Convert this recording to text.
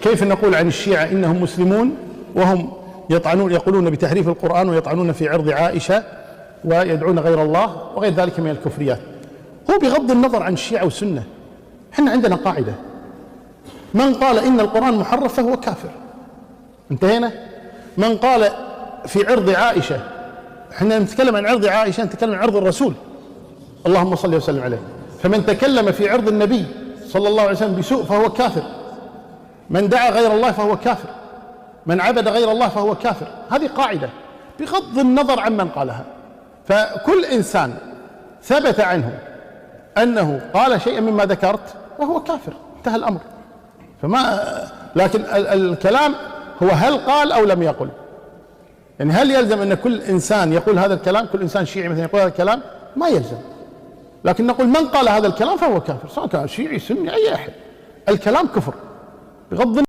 كيف نقول عن الشيعة إنهم مسلمون وهم يقولون بتحريف القرآن ويطعنون في عرض عائشة ويدعون غير الله وغير ذلك من الكفريات؟ هو بغض النظر عن الشيعة والسنة، احنا عندنا قاعدة: من قال إن القرآن محرف فهو كافر. انتهينا. من قال في عرض عائشة، احنا نتكلم عن عرض عائشة، نتكلم عن عرض الرسول اللهم صل وسلم عليه، فمن تكلم في عرض النبي صلى الله عليه وسلم بسوء فهو كافر. من دعا غير الله فهو كافر. من عبد غير الله فهو كافر. هذه قاعدة بغض النظر عن من قالها. فكل إنسان ثبت عنه أنه قال شيئا مما ذكرت وهو كافر، انتهى الأمر. لكن الكلام هو هل قال أو لم يقل. يعني هل يلزم أن كل إنسان يقول هذا الكلام؟ كل إنسان شيعي مثلا يقول هذا الكلام؟ ما يلزم. لكن نقول من قال هذا الكلام فهو كافر، سواء كان شيعي سني أي أحد، الكلام كفر بغض